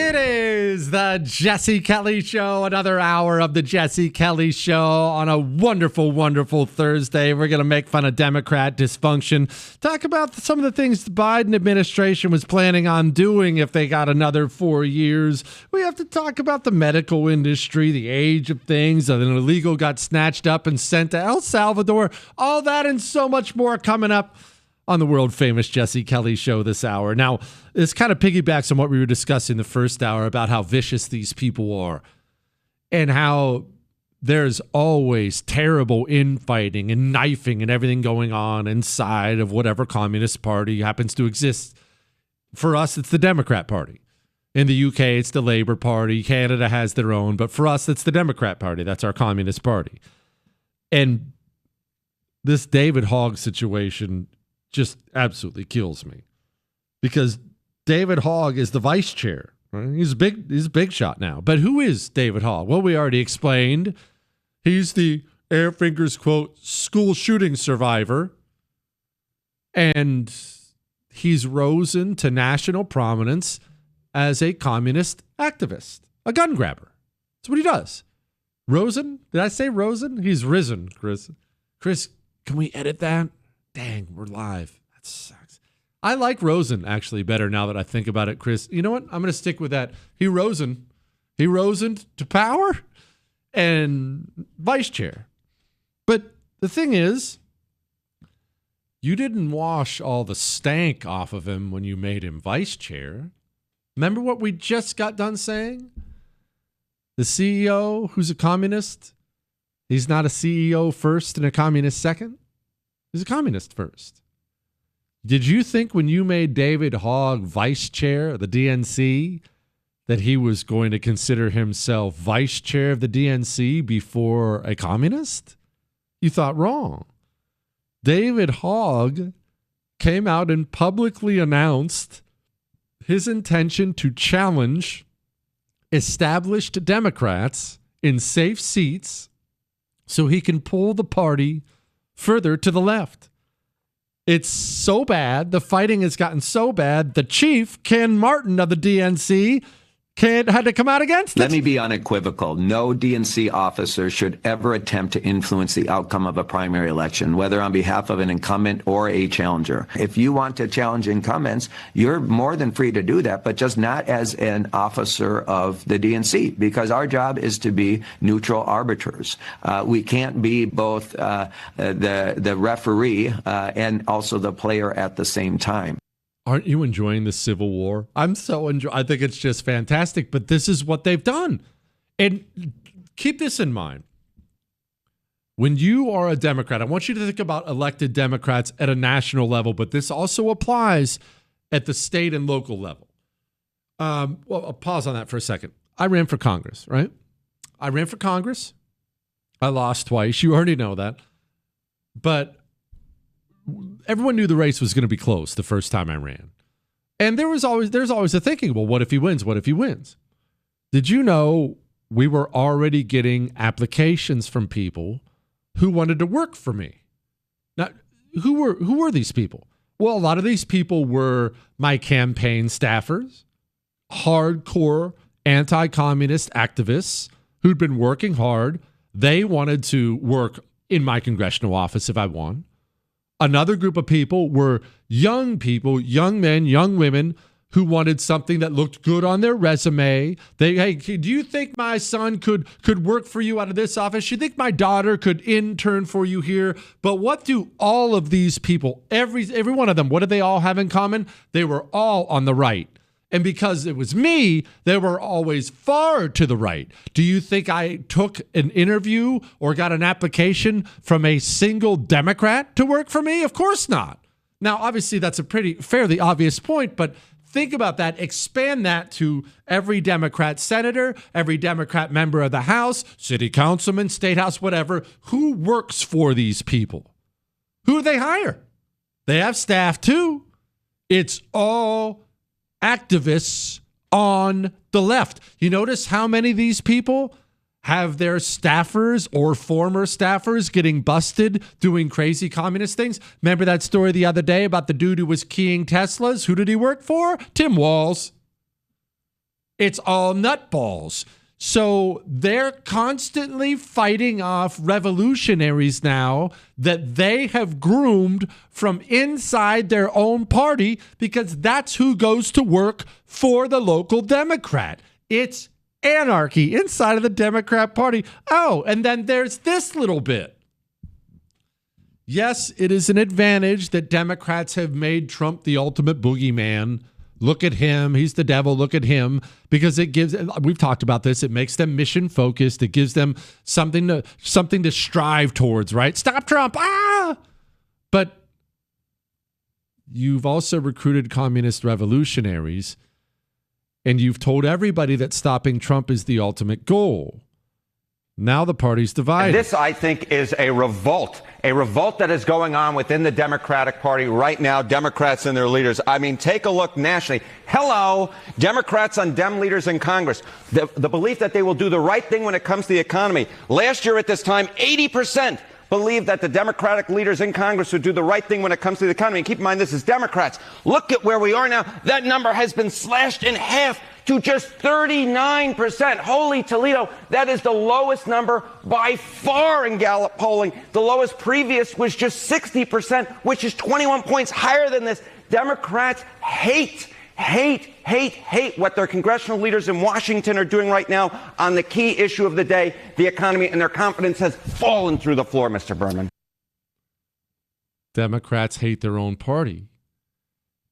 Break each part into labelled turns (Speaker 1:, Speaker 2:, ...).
Speaker 1: It is the Jesse Kelly Show, another hour of the Jesse Kelly Show on a wonderful, wonderful Thursday. We're going to make fun of Democrat dysfunction, talk about some of the things the Biden administration was planning on doing if they got another 4 years. We have to talk about the medical industry, the age of things, an illegal got snatched up and sent to El Salvador, all that and so much more coming up on the world-famous Jesse Kelly Show this hour. Now, this kind of piggybacks on what we were discussing the first hour about how vicious these people are and how there's always terrible infighting and knifing and everything going on inside of whatever communist party happens to exist. For us, it's the Democrat Party. In the UK, it's the Labour Party. Canada has their own. But for us, it's the Democrat Party. That's our communist party. And this David Hogg situation just absolutely kills me because David Hogg is the vice chair. Right? He's a big shot now. But who is David Hogg? Well, we already explained. He's the Air Fingers quote school shooting survivor, and he's risen to national prominence as a communist activist, a gun grabber. That's what he does. Rosen? Did I say Rosen? He's risen, Chris. Chris, can we edit that? Dang, we're live. That sucks. I like Rosen actually better now that I think about it, Chris. You know what? I'm going to stick with that. He rosen to power and vice chair. But the thing is, you didn't wash all the stank off of him when you made him vice chair. Remember what we just got done saying? The CEO who's a communist, he's not a CEO first and a communist second. He's a communist first. Did you think when you made David Hogg vice chair of the DNC that he was going to consider himself vice chair of the DNC before a communist? You thought wrong. David Hogg came out and publicly announced his intention to challenge established Democrats in safe seats so he can pull the party further to the left. It's so bad. The fighting has gotten so bad. The chief, Ken Martin of the DNC, had to come out against it.
Speaker 2: Let me be unequivocal. No DNC officer should ever attempt to influence the outcome of a primary election, whether on behalf of an incumbent or a challenger. If you want to challenge incumbents, you're more than free to do that, but just not as an officer of the DNC, because our job is to be neutral arbiters. We can't be both the referee and also the player at the same time.
Speaker 1: Aren't you enjoying the Civil War? I think it's just fantastic, but this is what they've done. And keep this in mind. When you are a Democrat, I want you to think about elected Democrats at a national level, but this also applies at the state and local level. Well, I'll pause on that for a second. I ran for Congress, right? I ran for Congress. I lost twice. You already know that. But everyone knew the race was going to be close the first time I ran. And there's always a thinking, well, what if he wins? What if he wins? Did you know we were already getting applications from people who wanted to work for me? Now, who were these people? Well, a lot of these people were my campaign staffers, hardcore anti-communist activists who'd been working hard. They wanted to work in my congressional office if I won. Another group of people were young people, young men, young women who wanted something that looked good on their resume. Hey, do you think my son could work for you out of this office? You think my daughter could intern for you here? But what do all of these people, every one of them, what did they all have in common? They were all on the right. And because it was me, they were always far to the right. Do you think I took an interview or got an application from a single Democrat to work for me? Of course not. Now, obviously, that's a fairly obvious point, but think about that. Expand that to every Democrat senator, every Democrat member of the House, city councilman, state house, whatever. Who works for these people? Who do they hire? They have staff too. It's all activists on the left. You notice how many of these people have their staffers or former staffers getting busted doing crazy communist things? Remember that story the other day about the dude who was keying Teslas? Who did he work for? Tim Walz. It's all nutballs. So they're constantly fighting off revolutionaries now that they have groomed from inside their own party, because that's who goes to work for the local Democrat. It's anarchy inside of the Democrat Party. Oh, and then there's this little bit. Yes, it is an advantage that Democrats have made Trump the ultimate boogeyman. Look at him. He's the devil. Look at him. Because it gives, we've talked about this, it makes them mission focused. It gives them something to strive towards, right? Stop Trump. Ah! But you've also recruited communist revolutionaries, and you've told everybody that stopping Trump is the ultimate goal. Now the party's divided.
Speaker 3: This, I think, is a revolt that is going on within the Democratic Party right now, Democrats and their leaders. I mean, take a look nationally. Hello, Democrats on Dem leaders in Congress. The belief that they will do the right thing when it comes to the economy. Last year at this time, 80% believed that the Democratic leaders in Congress would do the right thing when it comes to the economy. And keep in mind, this is Democrats. Look at where we are now. That number has been slashed in half to just 39%. Holy Toledo, that is the lowest number by far in Gallup polling. The lowest previous was just 60%, which is 21 points higher than this. Democrats hate what their congressional leaders in Washington are doing right now on the key issue of the day, the economy, and their confidence has fallen through the floor, Mr. Berman.
Speaker 1: Democrats hate their own party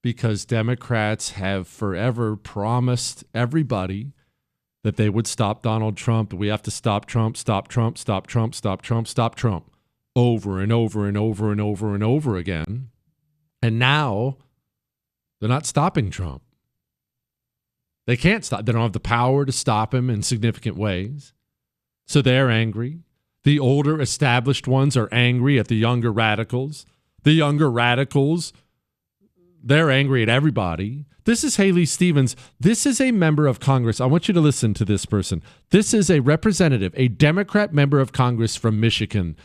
Speaker 1: because Democrats have forever promised everybody that they would stop Donald Trump. We have to stop Trump, stop Trump, stop Trump, stop Trump, stop Trump, over and over and over and over and over again. And now they're not stopping Trump. They can't stop. They don't have the power to stop him in significant ways. So they're angry. The older established ones are angry at the younger radicals. The younger radicals, they're angry at everybody. This is Haley Stevens. This is a member of Congress. I want you to listen to this person. This is a representative, a Democrat member of Congress from Michigan.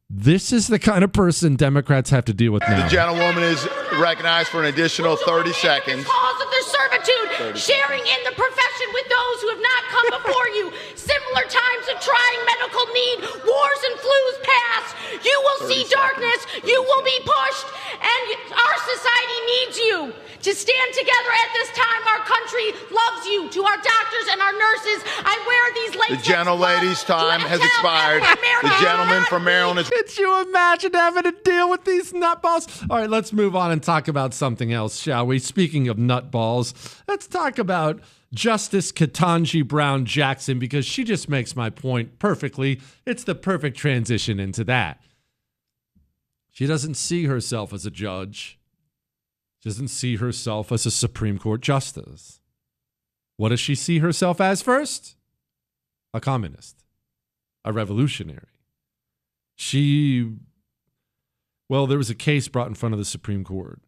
Speaker 1: This is the kind of person Democrats have to deal with now.
Speaker 4: The gentlewoman is recognized for an additional 30 seconds.
Speaker 5: Cause of their servitude, sharing in the profession with those who have not come before you. Similar times of trying medical need, wars and flus past. You will see darkness, you will be pushed, and our society needs you to stand together at this time. Our country loves you. To our doctors and our nurses, I wear these latex
Speaker 4: The gentlelady's time has expired. The gentleman from Maryland is...
Speaker 1: Could you imagine having to deal with these nutballs? All right, let's move on and talk about something else, shall we? Speaking of nutballs, let's talk about Justice Ketanji Brown Jackson, because she just makes my point perfectly. It's the perfect transition into that. She doesn't see herself as a judge. She doesn't see herself as a Supreme Court justice. What does she see herself as first? A communist, a revolutionary. There was a case brought in front of the Supreme Court,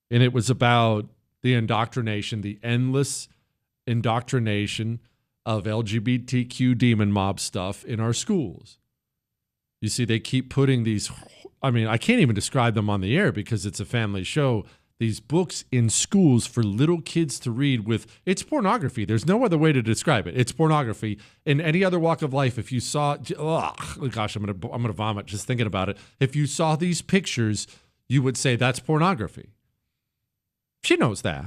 Speaker 1: and it was about the indoctrination, the endless indoctrination of LGBTQ demon mob stuff in our schools. You see, they keep putting these, I can't even describe them on the air because it's a family show, these books in schools for little kids to read it's pornography. There's no other way to describe it. It's pornography. In any other walk of life, if you saw, gosh, I'm gonna vomit just thinking about it. If you saw these pictures, you would say that's pornography. She knows that.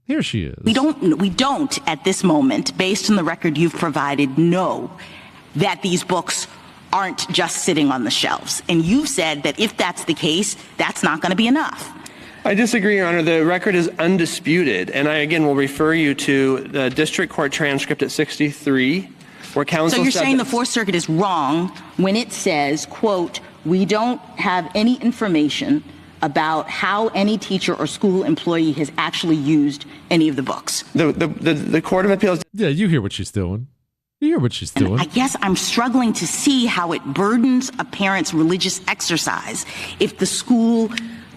Speaker 1: Here she is.
Speaker 6: We don't at this moment, based on the record you've provided, know that these books aren't just sitting on the shelves. And you've said that if that's the case, that's not going to be enough.
Speaker 7: I disagree, Your Honor. The record is undisputed. And I, again, will refer you to the district court transcript at 63, where counsel
Speaker 6: So you're
Speaker 7: said
Speaker 6: saying the Fourth Circuit is wrong when it says, quote, we don't have any information about how any teacher or school employee has actually used any of the books.
Speaker 7: The Court of Appeals...
Speaker 1: Yeah, you hear what she's doing. You hear what she's doing.
Speaker 6: I guess I'm struggling to see how it burdens a parent's religious exercise if the school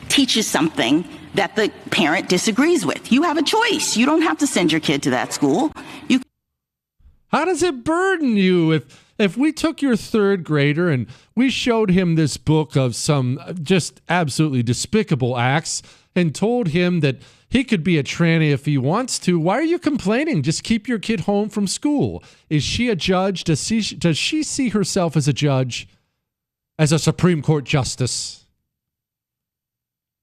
Speaker 6: teaches something that the parent disagrees with. You have a choice. You don't have to send your kid to that school.
Speaker 1: How does it burden you If we took your third grader and we showed him this book of some just absolutely despicable acts and told him that he could be a tranny if he wants to, why are you complaining? Just keep your kid home from school. Is she a judge? Does she see herself as a judge? As a Supreme Court justice?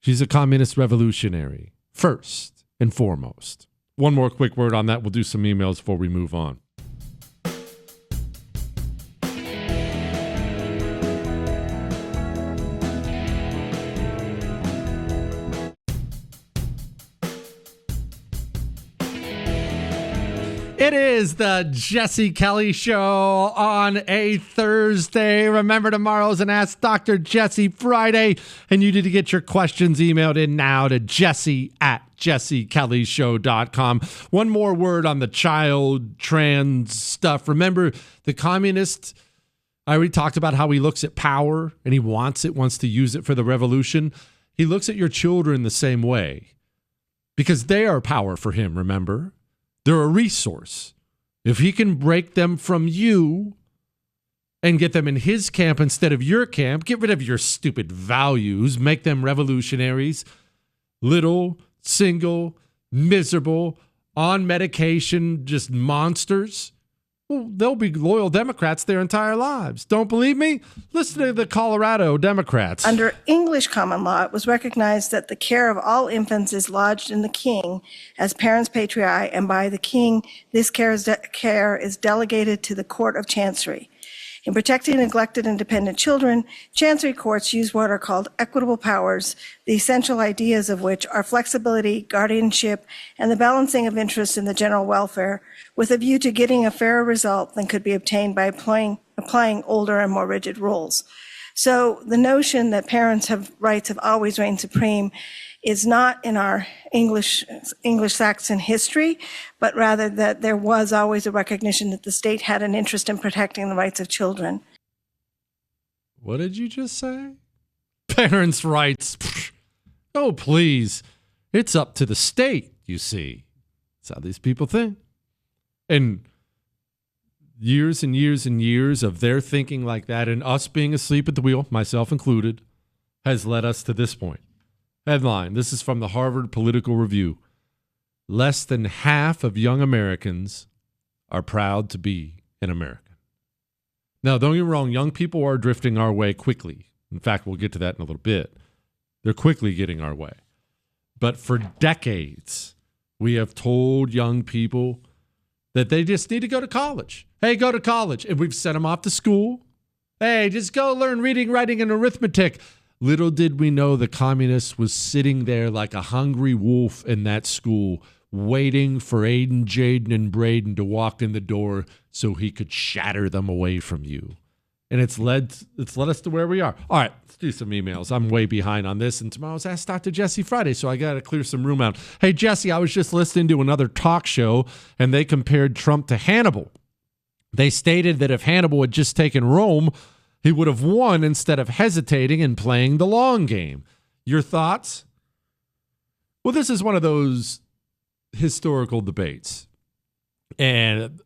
Speaker 1: She's a communist revolutionary, first and foremost. One more quick word on that. We'll do some emails before we move on. It is the Jesse Kelly Show on a Thursday. Remember, tomorrow's an Ask Dr. Jesse Friday, and you need to get your questions emailed in now to jesse@jessekellyshow.com. One more word on the child trans stuff. Remember, the communist, I already talked about how he looks at power, and he wants to use it for the revolution. He looks at your children the same way, because they are power for him, remember? They're a resource. If he can break them from you and get them in his camp instead of your camp, get rid of your stupid values, make them revolutionaries, little, single, miserable, on medication, just monsters, well, they'll be loyal Democrats their entire lives. Don't believe me? Listen to the Colorado Democrats.
Speaker 8: Under English common law, it was recognized that the care of all infants is lodged in the king as parens patriae, and by the king, this care is delegated to the Court of Chancery. In protecting neglected and dependent children, chancery courts use what are called equitable powers, the essential ideas of which are flexibility, guardianship, and the balancing of interests in the general welfare, with a view to getting a fairer result than could be obtained by applying older and more rigid rules. So the notion that parents' rights have always reigned supreme is not in our English-Saxon history, but rather that there was always a recognition that the state had an interest in protecting the rights of children.
Speaker 1: What did you just say? Parents' rights. Oh, please. It's up to the state, you see. That's how these people think. And years and years and years of their thinking like that and us being asleep at the wheel, myself included, has led us to this point. Headline, this is from the Harvard Political Review. Less than half of young Americans are proud to be an American. Now, don't get me wrong, young people are drifting our way quickly. In fact, we'll get to that in a little bit. They're quickly getting our way. But for decades, we have told young people that they just need to go to college. Hey, go to college. And we've sent them off to school. Hey, just go learn reading, writing, and arithmetic. Little did we know the communist was sitting there like a hungry wolf in that school, waiting for Aiden, Jaden, and Braden to walk in the door so he could shatter them away from you. And it's led us to where we are. All right, let's do some emails. I'm way behind on this, and tomorrow's Ask Dr. Jesse Friday, so I got to clear some room out. Hey, Jesse, I was just listening to another talk show, and they compared Trump to Hannibal. They stated that if Hannibal had just taken Rome, he would have won instead of hesitating and playing the long game. Your thoughts? Well, this is one of those historical debates. And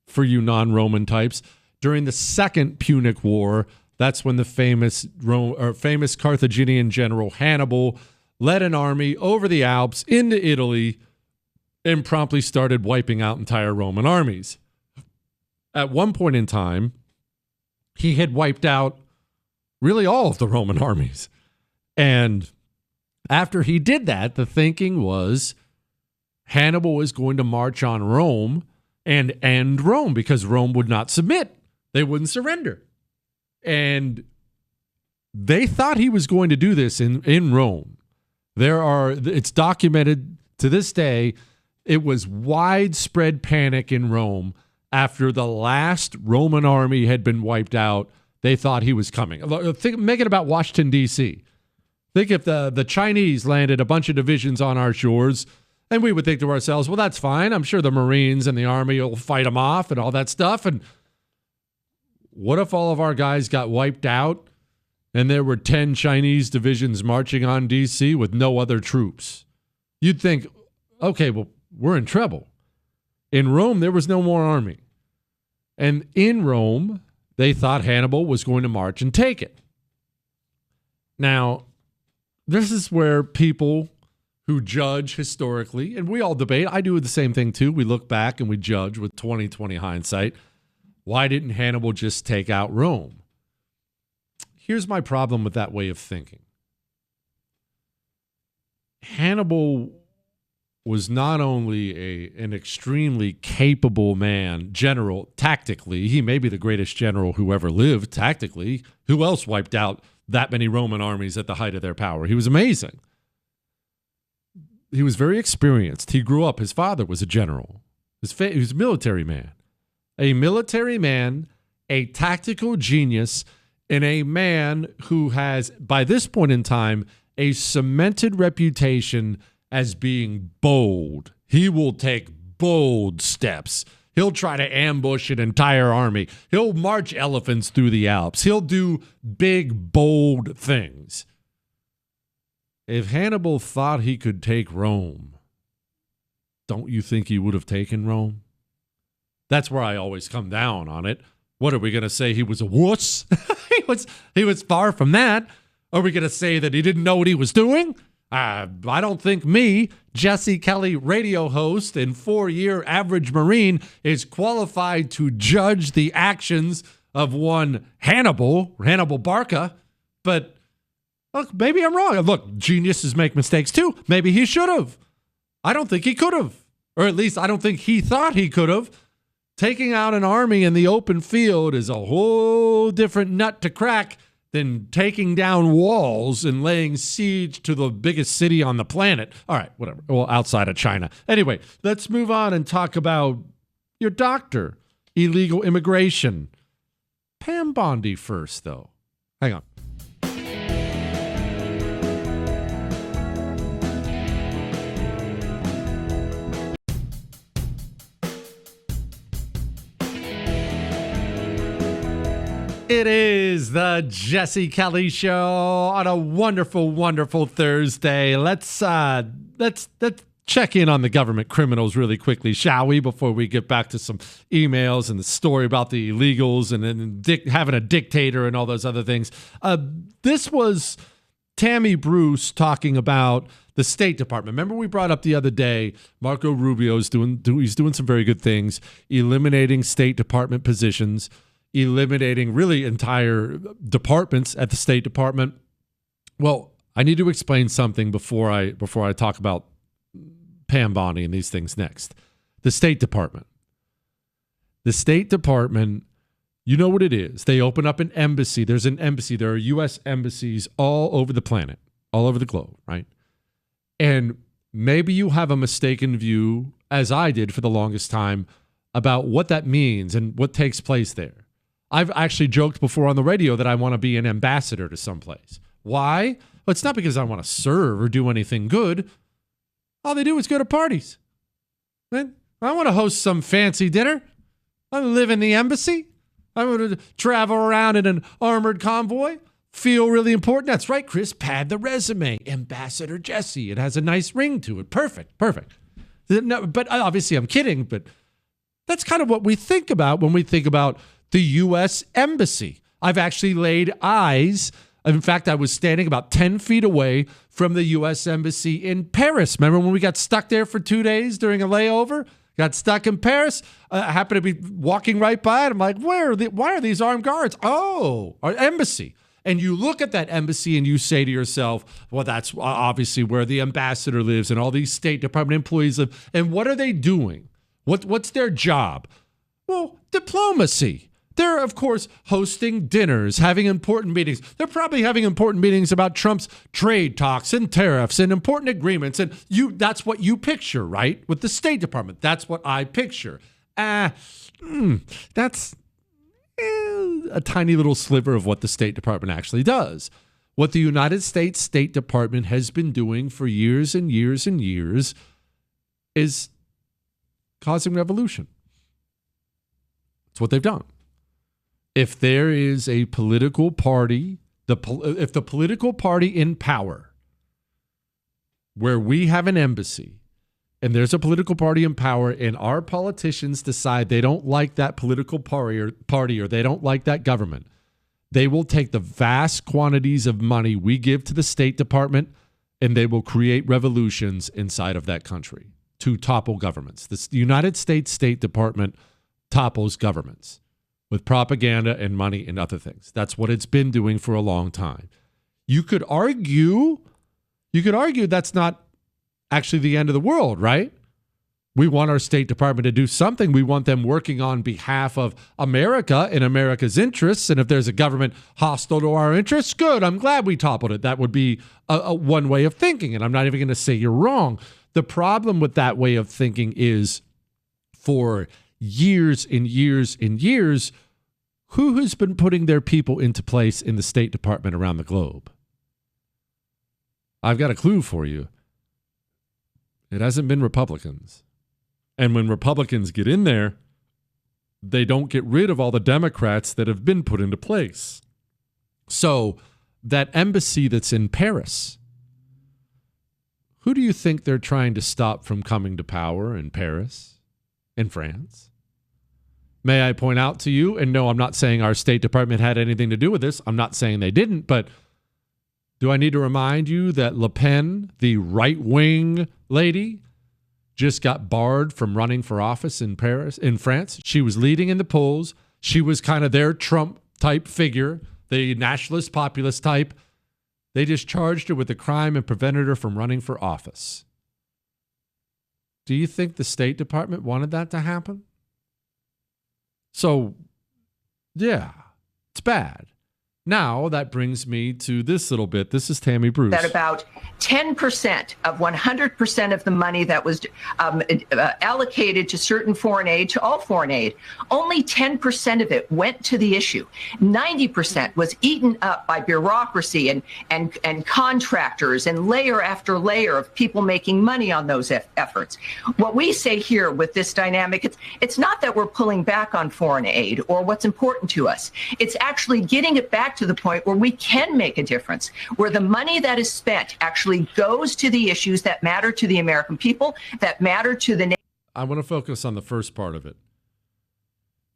Speaker 1: for you non-Roman types, during the Second Punic War, that's when the famous Carthaginian general Hannibal led an army over the Alps into Italy and promptly started wiping out entire Roman armies. At one point in time, he had wiped out really all of the Roman armies. And after he did that, the thinking was Hannibal was going to march on Rome and end Rome because Rome would not submit. They wouldn't surrender. And they thought he was going to do this in Rome. It's documented to this day, it was widespread panic in Rome. After the last Roman army had been wiped out, they thought he was coming. Make it about Washington, D.C. Think if the Chinese landed a bunch of divisions on our shores, and we would think to ourselves, well, that's fine. I'm sure the Marines and the Army will fight them off and all that stuff. And what if all of our guys got wiped out and there were 10 Chinese divisions marching on D.C. with no other troops? You'd think, okay, well, we're in trouble. In Rome, there was no more army. And in Rome, they thought Hannibal was going to march and take it. Now, this is where people who judge historically, and we all debate, I do the same thing too. We look back and we judge with 20/20 hindsight. Why didn't Hannibal just take out Rome? Here's my problem with that way of thinking. Hannibal was not only an extremely capable man, general, tactically. He may be the greatest general who ever lived, tactically. Who else wiped out that many Roman armies at the height of their power? He was amazing. He was very experienced. He grew up. His father was a general. He was a military man. A military man, a tactical genius, and a man who has, by this point in time, a cemented reputation as being bold. He will take bold steps. He'll try to ambush an entire army. He'll march elephants through the Alps. He'll do big, bold things. If Hannibal thought he could take Rome, don't you think he would have taken Rome? That's where I always come down on it. What are we going to say? He was a wuss? He was far from that. Are we going to say that he didn't know what he was doing? I don't think me, Jesse Kelly, radio host and 4-year average Marine, is qualified to judge the actions of one Hannibal Barca. But look, maybe I'm wrong. Look, geniuses make mistakes too. Maybe he should have. I don't think he could have. Or at least I don't think he thought he could have. Taking out an army in the open field is a whole different nut to crack than taking down walls and laying siege to the biggest city on the planet. All right, whatever. Well, outside of China. Anyway, let's move on and talk about your doctor, illegal immigration. Pam Bondi first, though. Hang on. It is the Jesse Kelly Show on a wonderful, wonderful Thursday. Let's check in on the government criminals really quickly, shall we, before we get back to some emails and the story about the illegals and having a dictator and all those other things. This was Tammy Bruce talking about the State Department. Remember we brought up the other day, Marco Rubio's he's doing some very good things, eliminating State Department positions, eliminating really entire departments at the State Department. Well, I need to explain something before I talk about Pam Bondi and these things next. The State Department. The State Department, you know what it is. They open up an embassy. There's an embassy. There are U.S. embassies all over the planet, all over the globe, right? And maybe you have a mistaken view, as I did for the longest time, about what that means and what takes place there. I've actually joked before on the radio that I want to be an ambassador to someplace. Why? Well, it's not because I want to serve or do anything good. All they do is go to parties. I want to host some fancy dinner. I live in the embassy. I want to travel around in an armored convoy. Feel really important. That's right, Chris. Pad the resume. Ambassador Jesse. It has a nice ring to it. Perfect. No, but obviously I'm kidding, but that's kind of what we think about when we think about the U.S. Embassy. I've actually laid eyes. In fact, I was standing about 10 feet away from the U.S. Embassy in Paris. Remember when we got stuck there for 2 days during a layover? Got stuck in Paris. I happened to be walking right by it. I'm like, why are these armed guards? Oh, our embassy. And you look at that embassy and you say to yourself, well, that's obviously where the ambassador lives and all these State Department employees live. And what are they doing? What's their job? Well, diplomacy. They're, of course, hosting dinners, having important meetings. They're probably having important meetings about Trump's trade talks and tariffs and important agreements. And that's what you picture, right? With the State Department. That's what I picture. That's a tiny little sliver of what the State Department actually does. What the United States State Department has been doing for years and years and years is causing revolution. That's what they've done. If there is a political party, if the political party in power, where we have an embassy, and there's a political party in power, and our politicians decide they don't like that political party or they don't like that government, they will take the vast quantities of money we give to the State Department and they will create revolutions inside of that country to topple governments. The United States State Department topples governments with propaganda and money and other things. That's what it's been doing for a long time. You could argue that's not actually the end of the world, right? We want our State Department to do something. We want them working on behalf of America and America's interests. And if there's a government hostile to our interests, good. I'm glad we toppled it. That would be a one way of thinking. And I'm not even going to say you're wrong. The problem with that way of thinking is for years and years and years, who has been putting their people into place in the State Department around the globe? I've got a clue for you. It hasn't been Republicans. And when Republicans get in there, they don't get rid of all the Democrats that have been put into place. So that embassy that's in Paris, who do you think they're trying to stop from coming to power in Paris, in France? May I point out to you, and no, I'm not saying our State Department had anything to do with this. I'm not saying they didn't, but do I need to remind you that Le Pen, the right-wing lady, just got barred from running for office in Paris, in France? She was leading in the polls. She was kind of their Trump-type figure, the nationalist populist type. They just charged her with the crime and prevented her from running for office. Do you think the State Department wanted that to happen? So, yeah, it's bad. Now, that brings me to this little bit. This is Tammy Bruce.
Speaker 9: That about 10% of 100% of the money that was allocated to certain foreign aid, to all foreign aid, only 10% of it went to the issue. 90% was eaten up by bureaucracy and contractors and layer after layer of people making money on those efforts. What we say here with this dynamic, it's not that we're pulling back on foreign aid or what's important to us. It's actually getting it back to the point where we can make a difference, where the money that is spent actually goes to the issues that matter to the American people, that matter to the nation.
Speaker 1: I want to focus on the first part of it.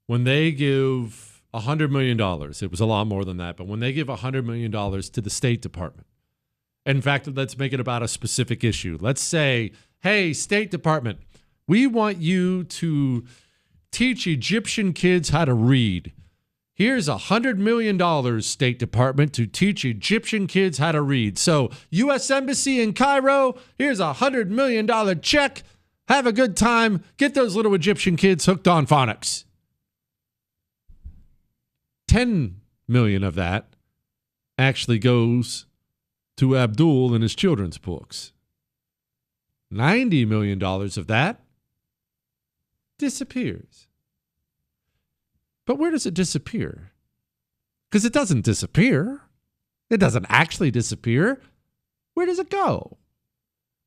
Speaker 1: When they give $100 million, it was a lot more than that, but when they give $100 million to the State Department, in fact, let's make it about a specific issue. Let's say, hey, State Department, we want you to teach Egyptian kids how to read. Here's $100 million, State Department, to teach Egyptian kids how to read. So, U.S. Embassy in Cairo, here's $100 million check. Have a good time. Get those little Egyptian kids hooked on phonics. 10 million of that actually goes to Abdul and his children's books. $90 million of that disappears. But where does it disappear? Because it doesn't disappear. It doesn't actually disappear. Where does it go?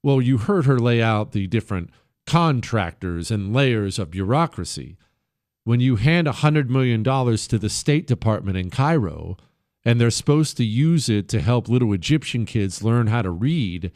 Speaker 1: Well, you heard her lay out the different contractors and layers of bureaucracy. When you hand $100 million to the State Department in Cairo, and they're supposed to use it to help little Egyptian kids learn how to read,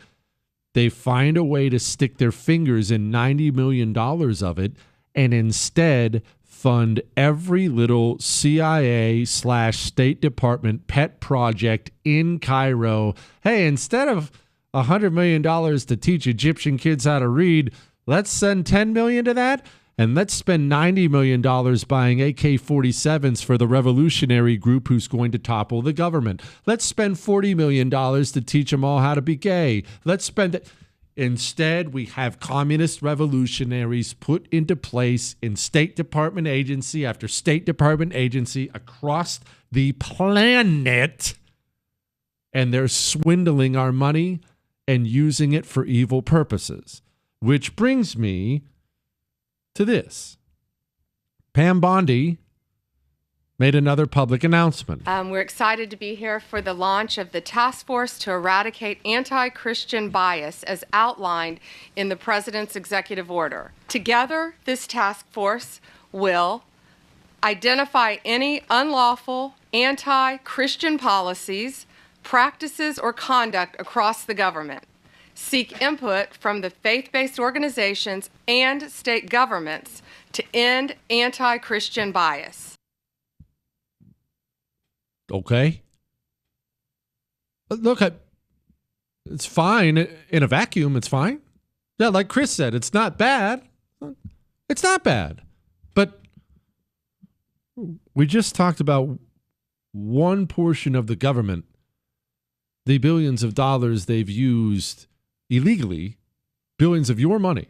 Speaker 1: they find a way to stick their fingers in $90 million of it and instead fund every little CIA/State Department pet project in Cairo. Hey, instead of $100 million to teach Egyptian kids how to read, let's send $10 million to that, and let's spend $90 million buying AK-47s for the revolutionary group who's going to topple the government. Let's spend $40 million to teach them all how to be gay. Let's spend it. Instead, we have communist revolutionaries put into place in State Department agency after State Department agency across the planet, and they're swindling our money and using it for evil purposes. Which brings me to this. Pam Bondi made another public announcement.
Speaker 10: We're excited to be here for the launch of the task force to eradicate anti-Christian bias as outlined in the President's executive order. Together, this task force will identify any unlawful anti-Christian policies, practices, or conduct across the government, seek input from the faith-based organizations and state governments to end anti-Christian bias.
Speaker 1: Okay. Look, it's fine. In a vacuum, it's fine. Yeah, like Chris said, it's not bad. It's not bad. But we just talked about one portion of the government, the billions of dollars they've used illegally, billions of your money.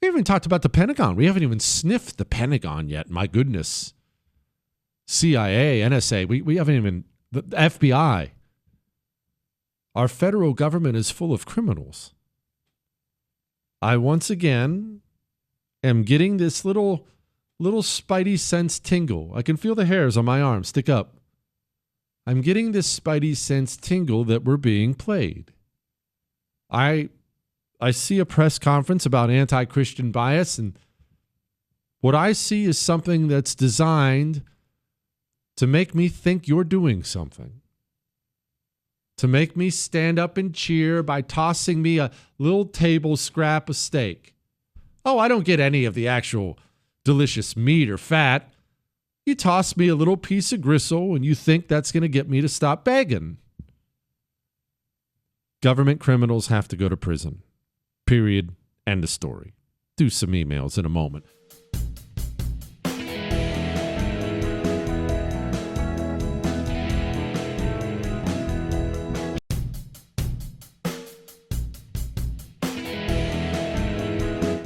Speaker 1: We haven't even talked about the Pentagon. We haven't even sniffed the Pentagon yet. My goodness. CIA, NSA, we haven't even, the FBI. Our federal government is full of criminals. I once again am getting this little spidey sense tingle. I can feel the hairs on my arm stick up. I'm getting this spidey sense tingle that we're being played. I see a press conference about anti-Christian bias, and what I see is something that's designed to make me think you're doing something. To make me stand up and cheer by tossing me a little table scrap of steak. Oh, I don't get any of the actual delicious meat or fat. You toss me a little piece of gristle and you think that's going to get me to stop begging. Government criminals have to go to prison. Period. End of story. Do some emails in a moment.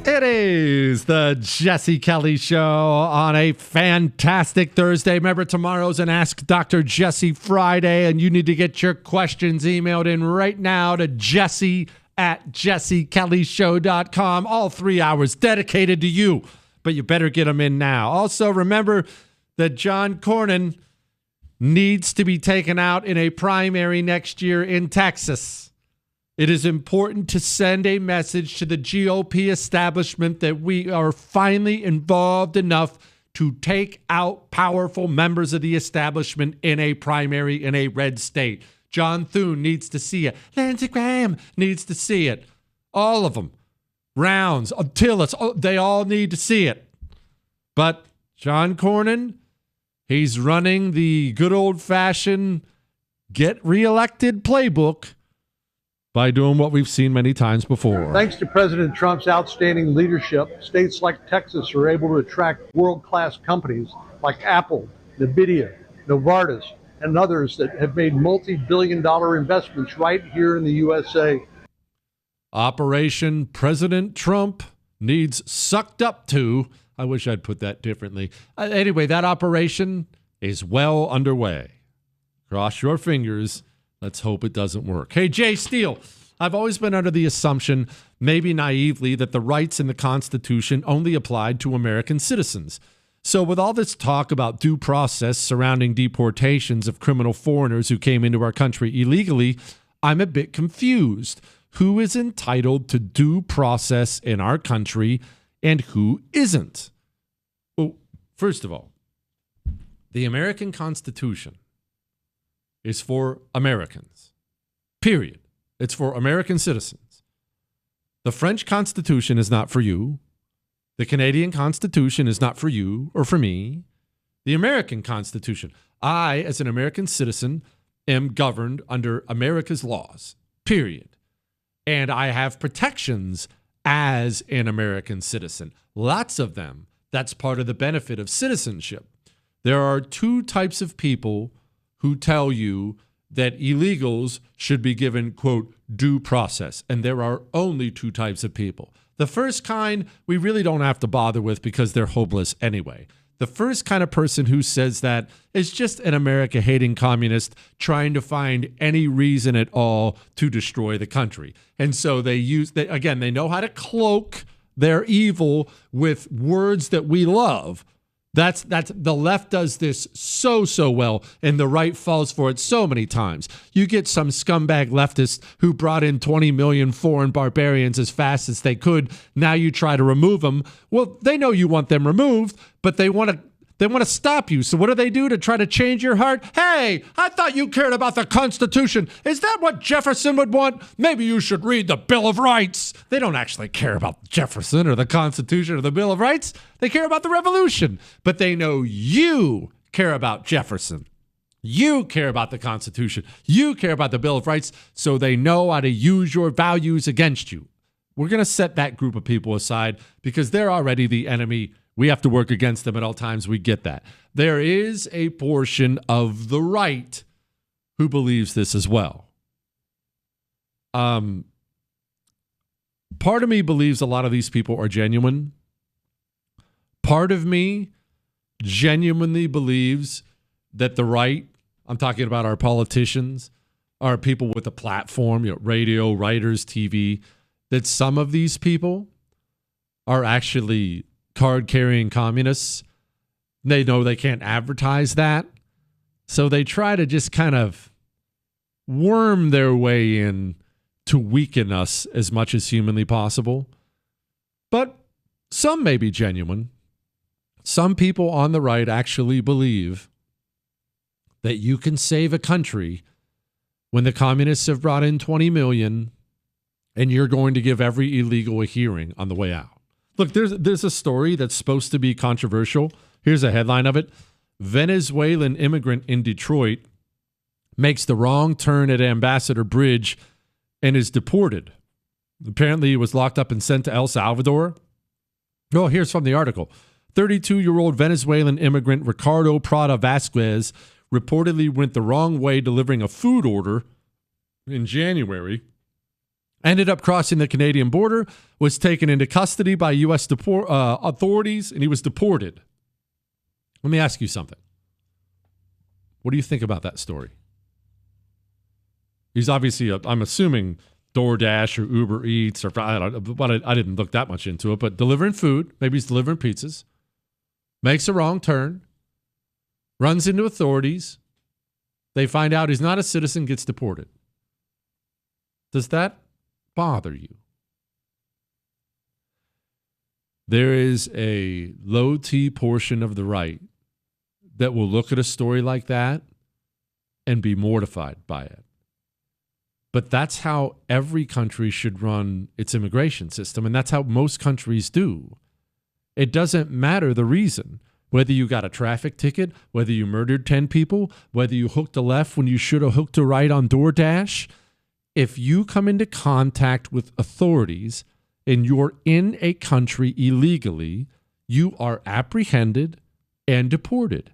Speaker 1: It is the Jesse Kelly Show on a fantastic Thursday. Remember, tomorrow's an Ask Dr. Jesse Friday, and you need to get your questions emailed in right now to jesse@jessekellyshow.com. All 3 hours dedicated to you, but you better get them in now. Also, remember that John Cornyn needs to be taken out in a primary next year in Texas. It is important to send a message to the GOP establishment that we are finally involved enough to take out powerful members of the establishment in a primary in a red state. John Thune needs to see it. Lindsey Graham needs to see it. All of them. Rounds, Tillis, they all need to see it. But John Cornyn, he's running the good old-fashioned get reelected playbook by doing what we've seen many times before.
Speaker 11: Thanks to President Trump's outstanding leadership, states like Texas are able to attract world-class companies like Apple, NVIDIA, Novartis, and others that have made multi-billion-dollar investments right here in the USA.
Speaker 1: Operation President Trump needs sucked up to. I wish I'd put that differently. Anyway, that operation is well underway. Cross your fingers. Let's hope it doesn't work. Hey, Jay Steele, I've always been under the assumption, maybe naively, that the rights in the Constitution only applied to American citizens. So with all this talk about due process surrounding deportations of criminal foreigners who came into our country illegally, I'm a bit confused. Who is entitled to due process in our country and who isn't? Well, first of all, the American Constitution is for Americans, period. It's for American citizens. The French Constitution is not for you. The Canadian Constitution is not for you or for me. The American Constitution. I, as an American citizen, am governed under America's laws, period. And I have protections as an American citizen. Lots of them. That's part of the benefit of citizenship. There are two types of people who tell you that illegals should be given, quote, due process. And there are only two types of people. The first kind, we really don't have to bother with because they're hopeless anyway. The first kind of person who says that is just an America-hating communist trying to find any reason at all to destroy the country. And so they know how to cloak their evil with words that we love. That's the left does this so well, and the right falls for it so many times. You get some scumbag leftists who brought in 20 million foreign barbarians as fast as they could. Now you try to remove them. Well, they know you want them removed, but they want They want to stop you. So what do they do to try to change your heart? Hey, I thought you cared about the Constitution. Is that what Jefferson would want? Maybe you should read the Bill of Rights. They don't actually care about Jefferson or the Constitution or the Bill of Rights. They care about the Revolution. But they know you care about Jefferson. You care about the Constitution. You care about the Bill of Rights. So they know how to use your values against you. We're going to set that group of people aside because they're already the enemy. We have to work against them at all times. We get that. There is a portion of the right who believes this as well. Part of me believes a lot of these people are genuine. Part of me genuinely believes that the right, I'm talking about our politicians, our people with a platform, radio, writers, TV, that some of these people are actually card-carrying communists. They know they can't advertise that. So they try to just kind of worm their way in to weaken us as much as humanly possible. But some may be genuine. Some people on the right actually believe that you can save a country when the communists have brought in 20 million and you're going to give every illegal a hearing on the way out. Look, there's a story that's supposed to be controversial. Here's a headline of it. Venezuelan immigrant in Detroit makes the wrong turn at Ambassador Bridge and is deported. Apparently, he was locked up and sent to El Salvador. Oh, here's from the article. 32-year-old Venezuelan immigrant Ricardo Prada Vasquez reportedly went the wrong way delivering a food order in January. Ended up crossing the Canadian border, was taken into custody by U.S. authorities, and he was deported. Let me ask you something. What do you think about that story? He's obviously, I'm assuming, DoorDash or Uber Eats, or I didn't look that much into it, but delivering food, maybe he's delivering pizzas, makes a wrong turn, runs into authorities, they find out he's not a citizen, gets deported. Does that bother you? There is a low T portion of the right that will look at a story like that and be mortified by it. But that's how every country should run its immigration system, and that's how most countries do. It doesn't matter the reason, whether you got a traffic ticket, whether you murdered 10 people, whether you hooked a left when you should have hooked a right on DoorDash. If you come into contact with authorities and you're in a country illegally, you are apprehended and deported.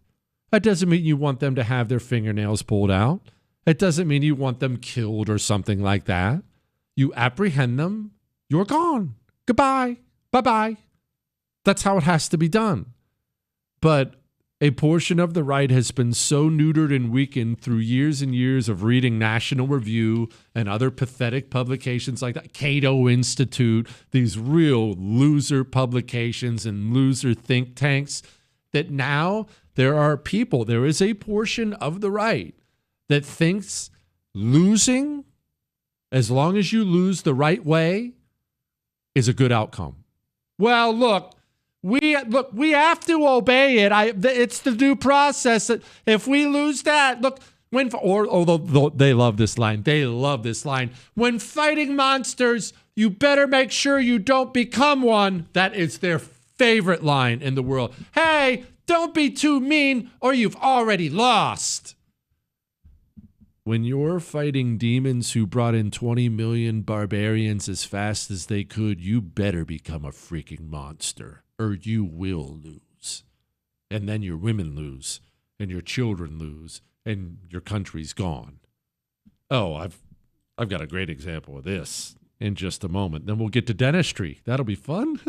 Speaker 1: That doesn't mean you want them to have their fingernails pulled out. It doesn't mean you want them killed or something like that. You apprehend them, you're gone. Goodbye. Bye-bye. That's how it has to be done. But a portion of the right has been so neutered and weakened through years and years of reading National Review and other pathetic publications like that, Cato Institute, these real loser publications and loser think tanks, that now there is a portion of the right that thinks losing, as long as you lose the right way, is a good outcome. Well, look, we have to obey it. It's the due process. That if we lose that, look, although they love this line. They love this line. When fighting monsters, you better make sure you don't become one. That is their favorite line in the world. Hey, don't be too mean or you've already lost. When you're fighting demons who brought in 20 million barbarians as fast as they could, you better become a freaking monster, or you will lose. And then your women lose, and your children lose, and your country's gone. Oh, I've got a great example of this in just a moment. Then we'll get to dentistry. That'll be fun.